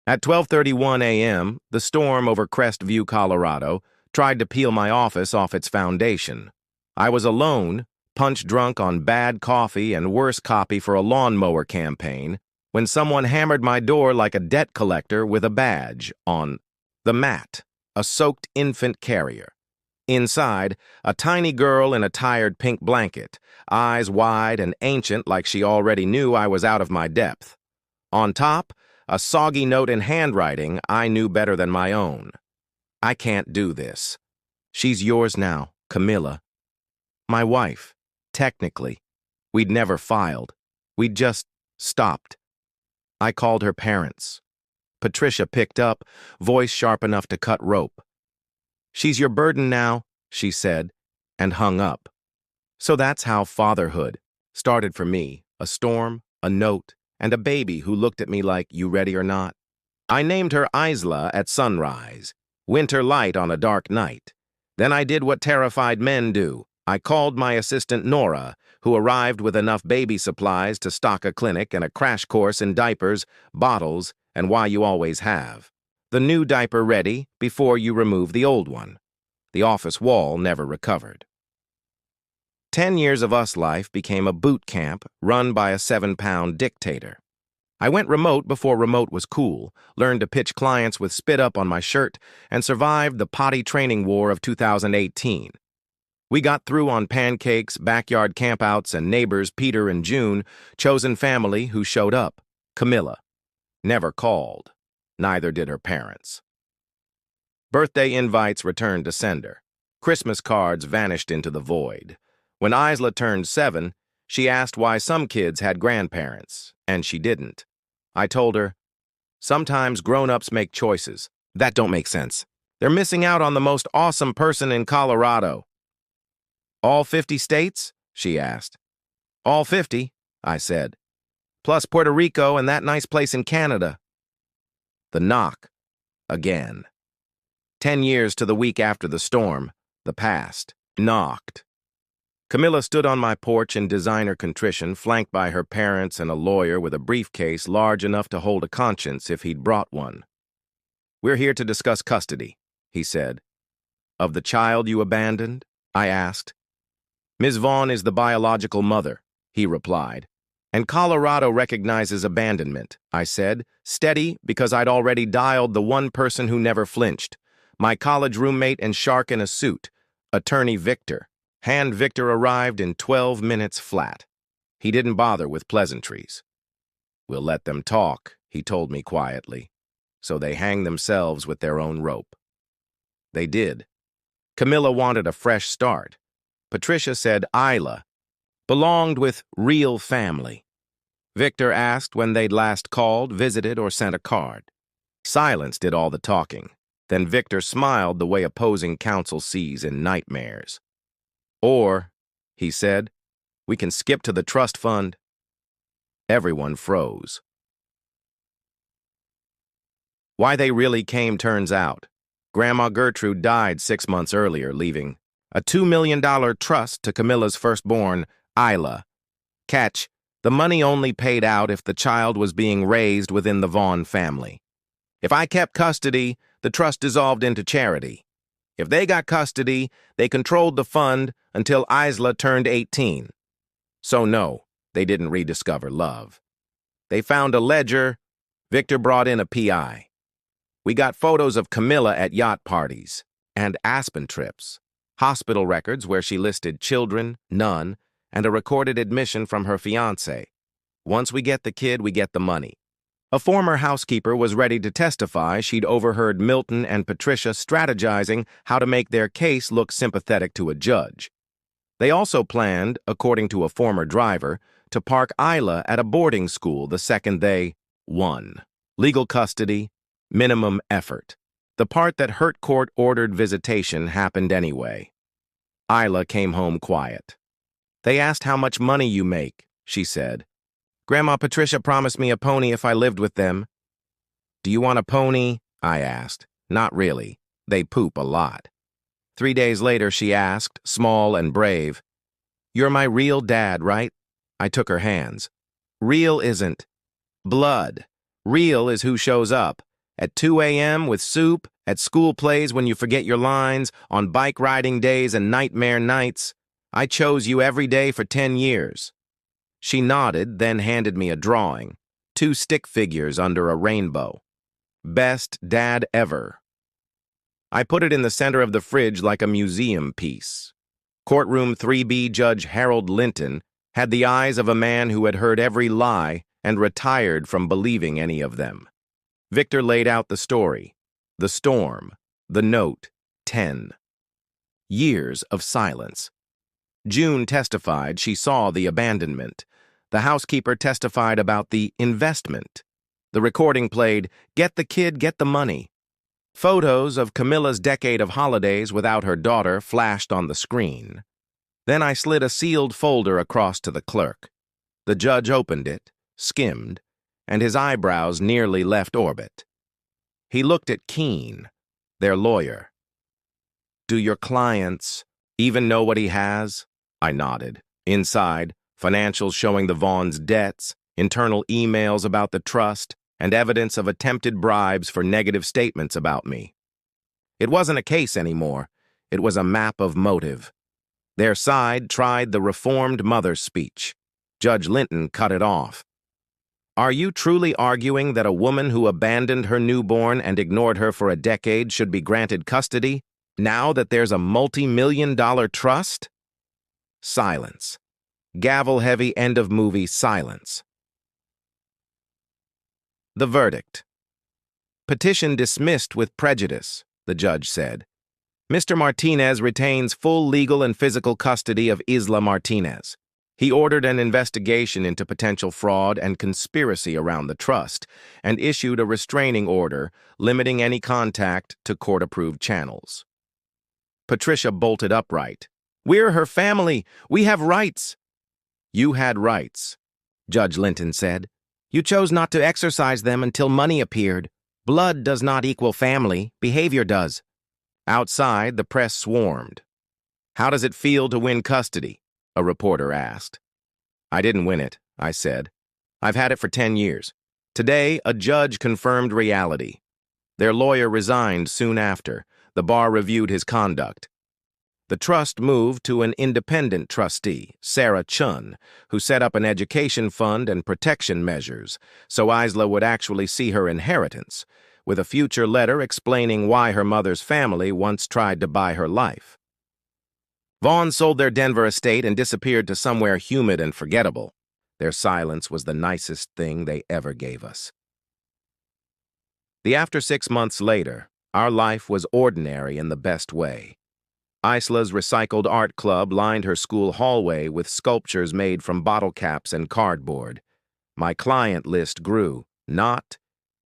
At 12:31 a.m., the storm over Crestview, Colorado, tried to peel my office off its foundation. I was alone, punch-drunk on bad coffee and worse copy for a lawnmower campaign, when someone hammered my door like a debt collector with a badge on the mat, a soaked infant carrier. Inside, a tiny girl in a tired pink blanket, eyes wide and ancient like she already knew I was out of my depth. On top, a soggy note in handwriting I knew better than my own. I can't do this. She's yours now, Camilla. My wife, technically. We'd never filed. We'd just stopped. I called her parents. Patricia picked up, voice sharp enough to cut rope. She's your burden now, she said, and hung up. So that's how fatherhood started for me, a storm, a note, and a baby who looked at me like, you ready or not? I named her Isla at sunrise, winter light on a dark night. Then I did what terrified men do. I called my assistant Nora, who arrived with enough baby supplies to stock a clinic and a crash course in diapers, bottles, and why you always have. The new diaper ready before you remove the old one. The office wall never recovered. 10 years of us life became a boot camp run by a 7-pound dictator. I went remote before remote was cool, learned to pitch clients with spit up on my shirt, and survived the potty training war of 2018. We got through on pancakes, backyard campouts, and neighbors Peter and June, chosen family who showed up. Camilla. Never called. Neither did her parents. Birthday invites returned to sender. Christmas cards vanished into the void. When Isla turned 7, she asked why some kids had grandparents, and she didn't. I told her, sometimes grown-ups make choices. That don't make sense. They're missing out on the most awesome person in Colorado. All 50 states? She asked. All 50, I said. Plus Puerto Rico and that nice place in Canada. The knock. Again. 10 years to the week after the storm, the past, knocked. Camilla stood on my porch in designer contrition, flanked by her parents and a lawyer with a briefcase large enough to hold a conscience if he'd brought one. We're here to discuss custody, he said. Of the child you abandoned? I asked. Ms. Vaughn is the biological mother, he replied. And Colorado recognizes abandonment, I said, steady because I'd already dialed the one person who never flinched. My college roommate and shark in a suit, attorney Victor. Hand Victor arrived in 12 minutes flat. He didn't bother with pleasantries. We'll let them talk, he told me quietly. So they hang themselves with their own rope. They did. Camilla wanted a fresh start. Patricia said Isla belonged with real family. Victor asked when they'd last called, visited, or sent a card. Silence did all the talking. Then Victor smiled the way opposing counsel sees in nightmares. Or, he said, we can skip to the trust fund. Everyone froze. Why they really came turns out. Grandma Gertrude died 6 months earlier, leaving a $2 million trust to Camilla's firstborn, Isla. Catch, the money only paid out if the child was being raised within the Vaughn family. If I kept custody, the trust dissolved into charity. If they got custody, they controlled the fund until Isla turned 18. So no, they didn't rediscover love. They found a ledger. Victor brought in a PI. We got photos of Camilla at yacht parties and Aspen trips, hospital records where she listed children, none, and a recorded admission from her fiancé. Once we get the kid, we get the money. A former housekeeper was ready to testify she'd overheard Milton and Patricia strategizing how to make their case look sympathetic to a judge. They also planned, according to a former driver, to park Isla at a boarding school the second they won. Legal custody, minimum effort. The part that hurt court-ordered visitation happened anyway. Isla came home quiet. They asked how much money you make, she said. Grandma Patricia promised me a pony if I lived with them. Do you want a pony? I asked. Not really. They poop a lot. 3 days later, she asked, small and brave, You're my real dad, right? I took her hands. Real isn't. Blood. Real is who shows up. At 2 a.m. with soup, at school plays when you forget your lines, on bike riding days and nightmare nights. I chose you every day for 10 years. She nodded, then handed me a drawing. 2 stick figures under a rainbow. Best dad ever. I put it in the center of the fridge like a museum piece. Courtroom 3B Judge Harold Linton had the eyes of a man who had heard every lie and retired from believing any of them. Victor laid out the story, the storm, the note, 10. Years of silence. June testified she saw the abandonment. The housekeeper testified about the investment. The recording played, "Get the kid, get the money." Photos of Camilla's decade of holidays without her daughter flashed on the screen. Then I slid a sealed folder across to the clerk. The judge opened it, skimmed, and his eyebrows nearly left orbit. He looked at Keene, their lawyer. "Do your clients even know what he has?" I nodded. Inside, financials showing the Vaughns' debts, internal emails about the trust, and evidence of attempted bribes for negative statements about me. It wasn't a case anymore. It was a map of motive. Their side tried the reformed mother's speech. Judge Linton cut it off. "Are you truly arguing that a woman who abandoned her newborn and ignored her for a decade should be granted custody, now that there's a multi-million-dollar trust?" Silence. Gavel-heavy end-of-movie silence. The verdict. "Petition dismissed with prejudice," the judge said. "Mr. Martinez retains full legal and physical custody of Isla Martinez. He ordered an investigation into potential fraud and conspiracy around the trust and issued a restraining order limiting any contact to court-approved channels." Patricia bolted upright. "We're her family. We have rights." "You had rights," Judge Linton said. "You chose not to exercise them until money appeared. Blood does not equal family. Behavior does." Outside, the press swarmed. "How does it feel to win custody?" a reporter asked. "I didn't win it," I said. "I've had it for 10 years. Today, a judge confirmed reality. Their lawyer resigned soon after. The bar reviewed his conduct. The trust moved to an independent trustee, Sarah Chun, who set up an education fund and protection measures, so Isla would actually see her inheritance, with a future letter explaining why her mother's family once tried to buy her life. Vaughn sold their Denver estate and disappeared to somewhere humid and forgettable. Their silence was the nicest thing they ever gave us. After 6 months later, our life was ordinary in the best way. Isla's recycled art club lined her school hallway with sculptures made from bottle caps and cardboard. My client list grew, not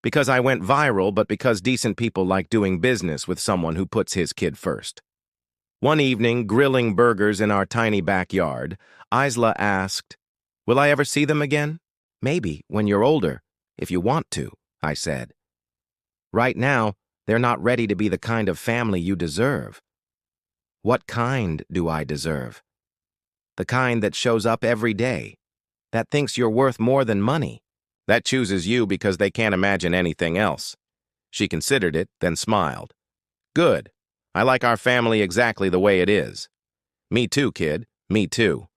because I went viral, but because decent people like doing business with someone who puts his kid first. One evening, grilling burgers in our tiny backyard, Isla asked, "Will I ever see them again?" "Maybe, when you're older, if you want to," I said. "Right now, they're not ready to be the kind of family you deserve." "What kind do I deserve?" "The kind that shows up every day, that thinks you're worth more than money, that chooses you because they can't imagine anything else." She considered it, then smiled. "Good. I like our family exactly the way it is." "Me too, kid. Me too."